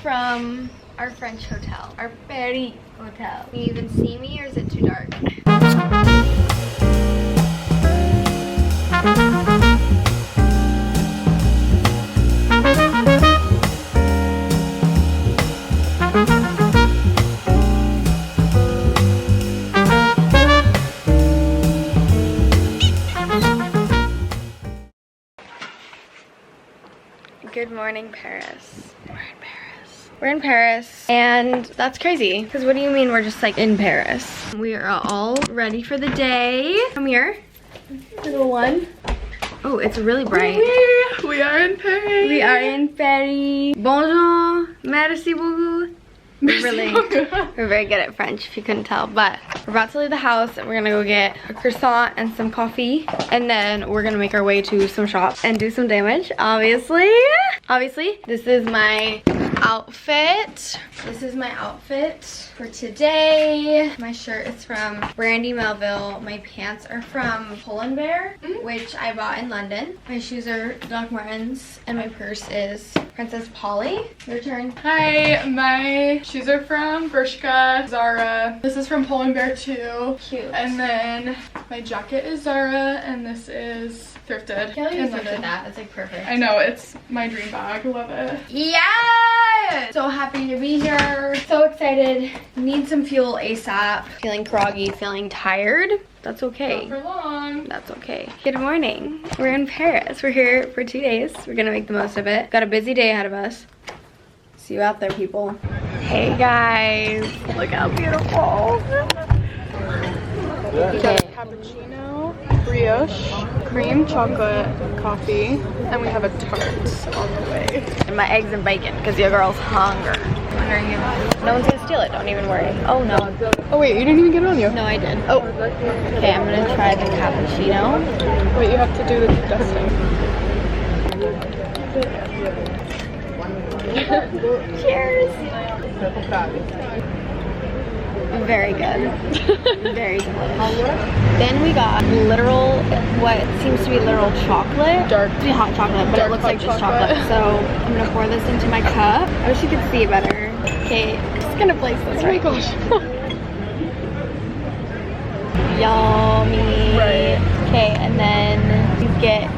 from our French hotel, our Paris hotel. Can you even see me or is it too dark? Good morning, Paris. We're in Paris, and that's crazy, because what do you mean we're just like in Paris? We are all ready for the day. Come here, little one. Oh, it's really bright. We are in Paris. We are in Paris. Bonjour, merci beaucoup. We're very good at French, if you couldn't tell, but we're about to leave the house and we're gonna go get a croissant and some coffee, and then we're gonna make our way to some shops and do some damage, obviously. This is my outfit. This is my outfit for today. My shirt is from Brandy Melville. My pants are from Pull & Bear, which I bought in London. My shoes are Doc Martens, and my purse is Princess Polly. Your turn. Hi, my shoes are from Bershka, Zara. This is from Pull & Bear too. Cute. And then my jacket is Zara, and this is thrifted. Kelly is look at that. It's like perfect. I know, it's my dream bag. Love it. Yes! So happy to be here. So excited. Need some fuel ASAP. Feeling groggy, feeling tired. That's okay. Not for long. That's okay. Good morning. We're in Paris. We're here for 2 days. We're gonna make the most of it. Got a busy day ahead of us. See you out there, people. Hey guys, look how beautiful. Okay. Cappuccino, brioche, cream chocolate coffee, and we have a tart on the way. And my eggs and bacon, because your girl's hungry. No one's gonna steal it, don't even worry. Oh no. Oh wait, you didn't even get it on you. No, I did. Oh. Okay, I'm gonna try the cappuccino. Wait, you have to do the dusting. Cheers. Very good. Very delicious. Then we got literal, what seems to be literal chocolate. Dark. It's hot chocolate, but it looks like just chocolate. So I'm gonna pour this into my cup. I wish you could see it better. Okay, I'm just gonna place this right. Oh my gosh. Yummy. Right. Okay, and then you get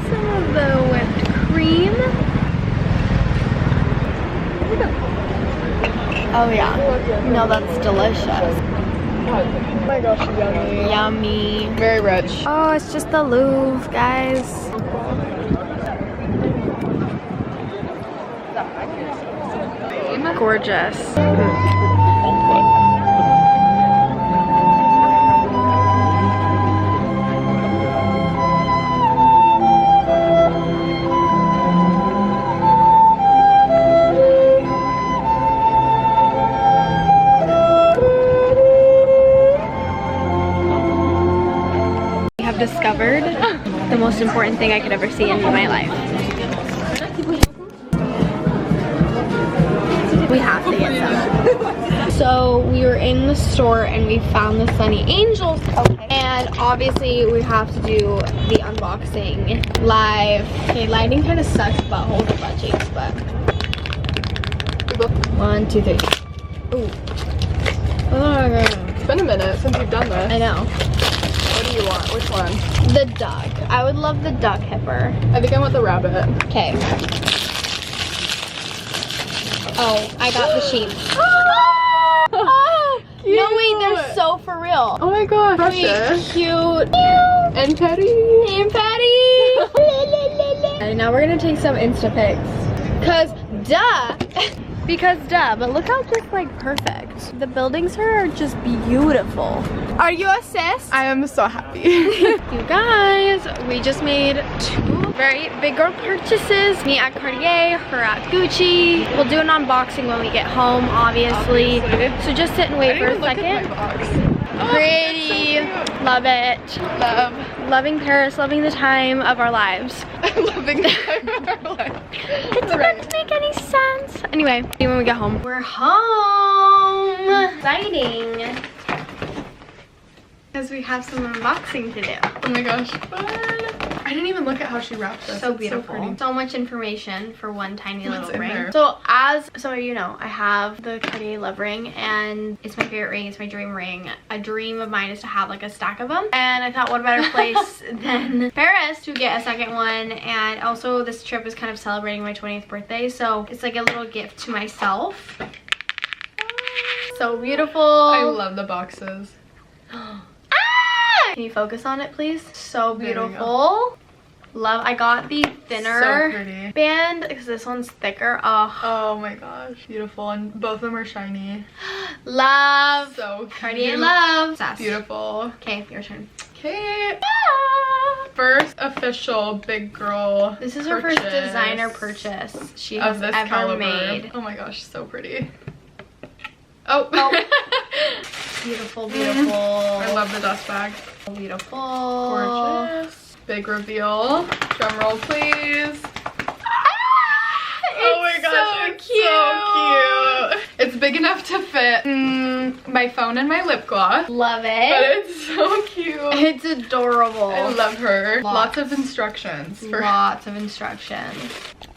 some of the whipped cream. Oh yeah. No, that's delicious. Oh my gosh, yummy. Yummy. Very rich. Oh, it's just the Louvre, guys. Gorgeous. Discovered the most important thing I could ever see in my life. We have to get some. So we were in the store and we found the Sunny Angels. Okay. And obviously we have to do the unboxing live. Okay, lighting kind of sucks, buttholes and butt cheeks, but 1, 2, 3. Ooh. It's been a minute since you've done this. I know. What do you want? Which one? The duck. I would love the duck hipper. I think I want the rabbit. Okay. Oh, I got the sheep. Oh, no, wait, they're so for real. Oh my god. Wait, cute. And Patty. And Patty. And now we're gonna take some Insta pics. Cause duh. Because duh, but look how just like perfect. The buildings here are just beautiful. Are you obsessed? I am so happy. You guys, we just made 2 very big girl purchases. Me at Cartier, her at Gucci. We'll do an unboxing when we get home, obviously. So just sit and wait for a second. Pretty. Love it. Loving Paris, loving the time of our lives. Loving the time of our lives. It doesn't make any sense. Anyway, see you when we get home. We're home. Exciting. Because we have some unboxing to do. Oh my gosh, fun. I didn't even look at how she wrapped this. So it's beautiful. So, So much information for one tiny What's little in ring. there? So as some of you know, I have the Cartier Love Ring, and it's my favorite ring. It's my dream ring. A dream of mine is to have like a stack of them, and I thought what a better place than Paris to get a second one. And also this trip is kind of celebrating my 20th birthday, so it's like a little gift to myself. So beautiful. I love the boxes. Can you focus on it, please? So beautiful. Love. I got the thinner band because this one's thicker. Oh my gosh, beautiful, and both of them are shiny. Love. So cute. Cartier love. Beautiful. Okay, your turn. Okay. First official big girl. This is her first designer purchase she has this ever caliber. made. Oh my gosh, so pretty. Oh. Beautiful, beautiful. I love the dust bag. Beautiful. Gorgeous. Big reveal. Drum roll, please. Oh my gosh, it's so cute. It's big enough to fit my phone and my lip gloss. Love But it. it's so cute. It's adorable. I love her. Lots of instructions. Lots of instructions.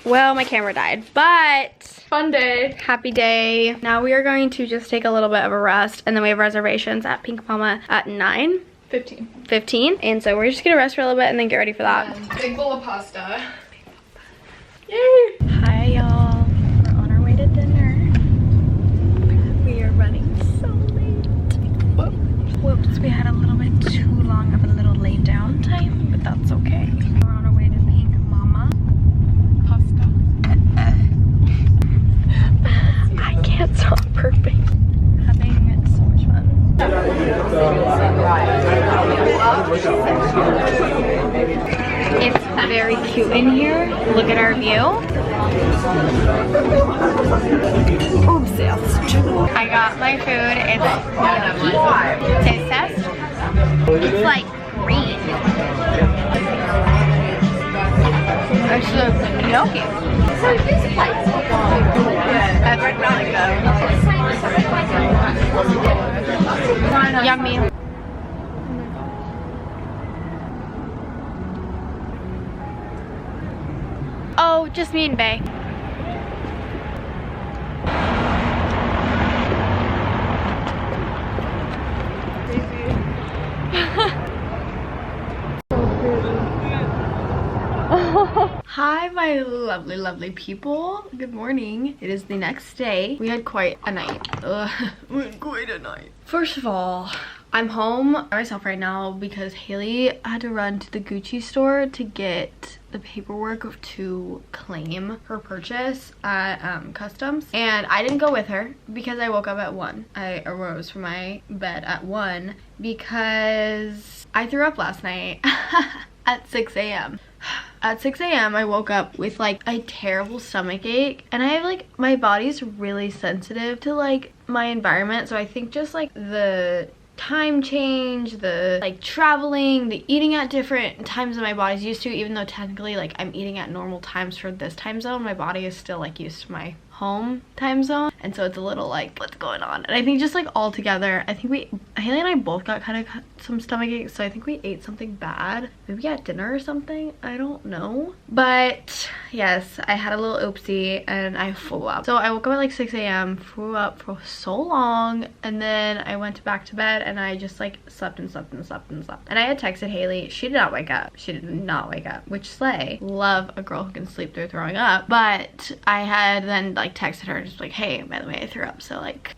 Well, my camera died, but Fun day. happy day. Now we are going to just take a little bit of a rest, and then we have reservations at Pink Mama at 9:15, and so we're just gonna rest for a little bit and then get ready for that. Big bowl of pasta. Yay! Hi y'all, we're on our way to dinner. We are running so late. Whoops, we had a little bit too long of a little lay down time, but that's okay. We're on our way to Pink Mama. Pasta. I can't stop burping. Having so much fun. It's very cute in here. Look at our view. Oops, I got my food. It's taste test. It's like green. It's so milky. That's really good. Yummy. Oh, just me and Bae. Hi, my lovely, lovely people. Good morning. It is the next day. We had quite a night. We had quite a night. First of all, I'm home by myself right now because Haley had to run to the Gucci store to get the paperwork to claim her purchase at customs, and I didn't go with her because I woke up at 1. I arose from my bed at 1 because I threw up last night at 6 a.m. At 6 a.m. I woke up with like a terrible stomach ache, and I have like, my body's really sensitive to like my environment, so I think just like the time change, the like traveling, the eating at different times than my body's used to, even though technically like I'm eating at normal times for this time zone, my body is still like used to my home time zone, and so it's a little like, what's going on? And I think just like all together, I think Haley and I both got kind of some stomach aches, so I think we ate something bad, maybe at dinner or something, I don't know. But yes, I had a little oopsie and I flew up. So I woke up at like 6 a.m, flew up for so long, and then I went back to bed and I just like slept and slept and slept and slept. And I had texted Haley. She did not wake up. She did not wake up, which slay. Love a girl who can sleep through throwing up. But I had then like texted her just like, hey, by the way, I threw up, so like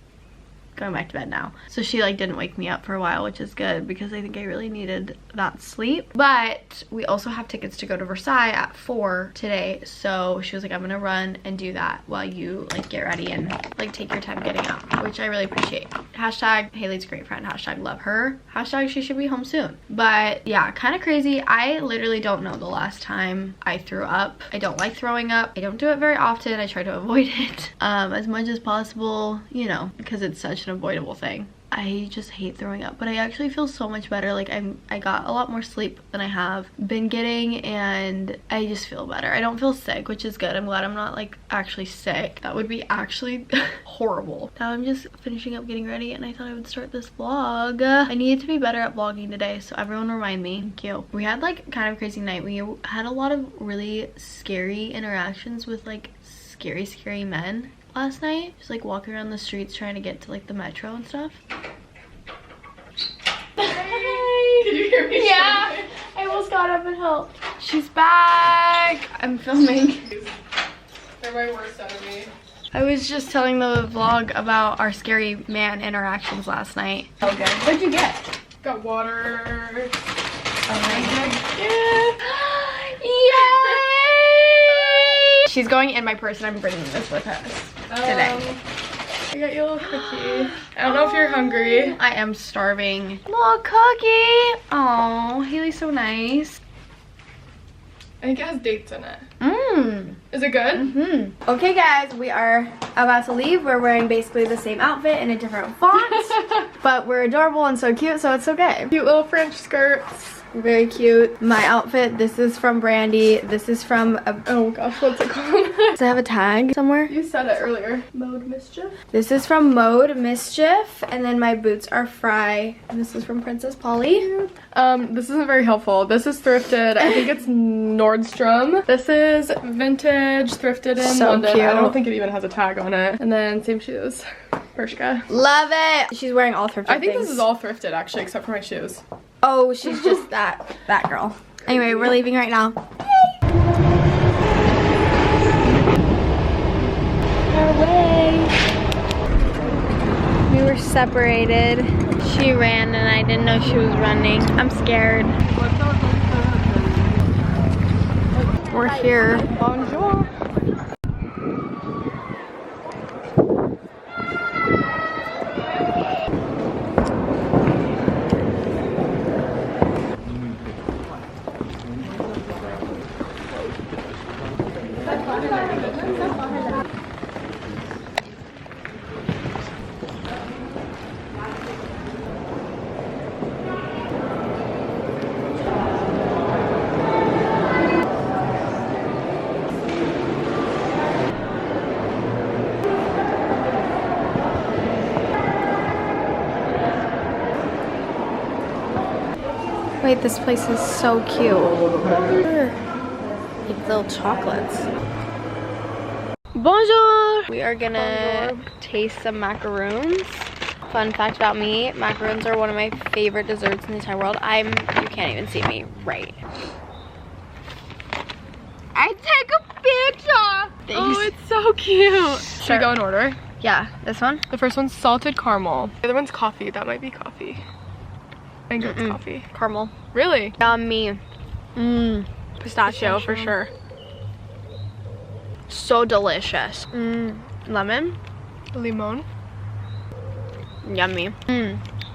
going back to bed now. So she like didn't wake me up for a while, which is good because I think I really needed that sleep. But we also have tickets to go to Versailles at 4 today, so she was like, I'm gonna run and do that while you like get ready and like take your time getting up, which I really appreciate. Hashtag Haley's a great friend, hashtag love her, hashtag she should be home soon. But yeah, kind of crazy. I literally don't know the last time I threw up. I don't like throwing up. I don't do it very often. I try to avoid it as much as possible, you know, because it's such an avoidable thing. I just hate throwing up, but I actually feel so much better. Like I got a lot more sleep than I have been getting, and I just feel better. I don't feel sick, which is good. I'm glad I'm not like actually sick. That would be actually horrible. Now I'm just finishing up getting ready, and I thought I would start this vlog. I needed to be better at vlogging today, so everyone remind me. Thank you. We had like kind of crazy night. We had a lot of really scary interactions with like scary men last night. Just like walking around the streets trying to get to like the metro and stuff. Hey! Can you hear me? Yeah, I almost got up and helped. She's back. I'm filming. They're my worst enemy. I was just telling the vlog about our scary man interactions last night. Okay. What'd you get? Got water. Yay! She's going in my purse, and I'm bringing this with us today. I got you a little cookie. I don't know if you're hungry. I am starving. Little cookie. Oh, Haley's so nice. I think it has dates in it. Mmm. Is it good? Okay guys, we are about to leave. We're wearing basically the same outfit in a different font, but we're adorable and so cute, so it's okay. Cute little French skirts. Very cute. My outfit, this is from Brandy. This is from Oh gosh, what's it called? does it have a tag somewhere? You said it earlier. Mode Mischief. This is from Mode Mischief, and then my boots are Fry. And this is from Princess Polly. This isn't very helpful. This is thrifted. I think it's Nordstrom. This is vintage, thrifted in So London. cute. I don't think it even has a tag on it. And then same shoes. Bershka. Love it. She's wearing all thrifted I think things. this is all thrifted actually, except for my shoes. Oh, she's just that girl. Anyway, we're leaving right now. Our way. We were separated. She ran and I didn't know she was running. I'm scared. We're here. Bonjour. Wait, this place is so cute. Like little chocolates. Bonjour! We are gonna taste some macaroons. Fun fact about me, macaroons are one of my favorite desserts in the entire world. You can't even see me, right. I take a picture! Thanks. Oh, it's so cute. Should we go in order? Yeah, this one? The first one's salted caramel. The other one's coffee. That might be coffee. I think it's coffee. Caramel. Really? Yummy. Mmm. Pistachio for sure. So delicious. Lemon. Limon. Yummy.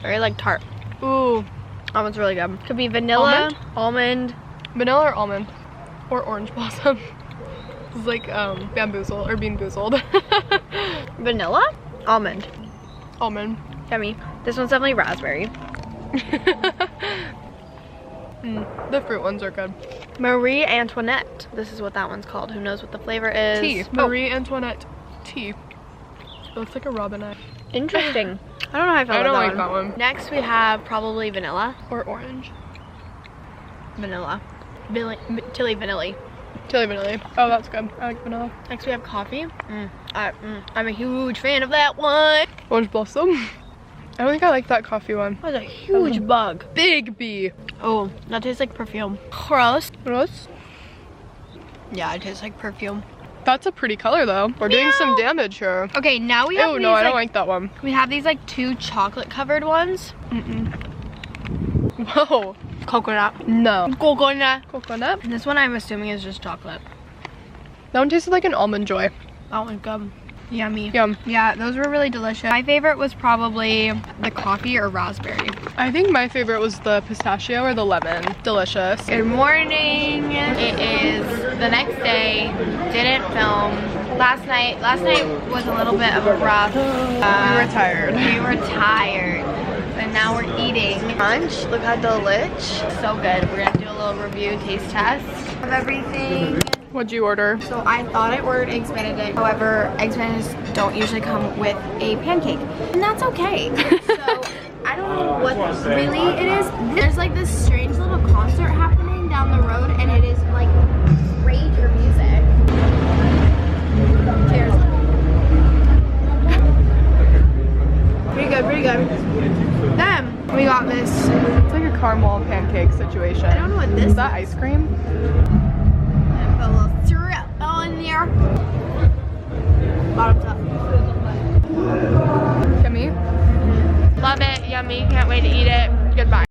Very like tart. Ooh. That one's really good. Could be vanilla, almond. Vanilla or almond? Or orange blossom. It's like bamboozle or bean boozled. Vanilla? Almond. Almond. Yummy. This one's definitely raspberry. The fruit ones are good. Marie Antoinette. This is what that one's called. Who knows what the flavor is? Tea. Marie Antoinette tea. It looks like a robinette. Interesting. I don't know how I feel I don't about like that one. Next we have probably vanilla. Or orange. Vanilla. Tilly vanilla. Chili vanilla. Oh, that's good. I like vanilla. Next we have coffee. I'm a huge fan of that one. Orange blossom. I don't think I like that coffee one. That was a huge bug. Big bee. Oh, that tastes like perfume. Gross. Gross. Yeah, it tastes like perfume. That's a pretty color though. We're doing some damage here. Okay, now we have Oh these, no, I don't like that one. We have these like 2 chocolate covered ones. Whoa. Coconut. No. Coconut. Coconut. This one I'm assuming is just chocolate. That one tasted like an almond joy. That one's good. Yummy. Yum. Yeah, those were really delicious. My favorite was probably the coffee or raspberry. I think my favorite was the pistachio or the lemon. Delicious. Good morning. It is the next day. Didn't film. Last night was a little bit of a rough. We were tired. We were tired. And now we're eating lunch. Look how delish. So good. We're gonna do a little review, taste test of everything. What'd you order? So I thought I ordered eggs benedict. However, eggs benedict don't usually come with a pancake. And that's okay. So I don't know what really it is. There's like this strange little concert happening down the road and it is like rager music. Cheers. Pretty good, pretty good. Then we got this. It's like a caramel pancake situation. I don't know what this is. That ice cream? And put a little syrup in there. Bottoms up. Yummy. Love it, yummy. Can't wait to eat it. Goodbye.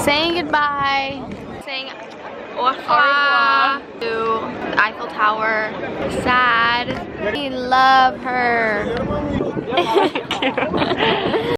Saying goodbye. Saying au revoir to the Eiffel Tower. Sad. We love her.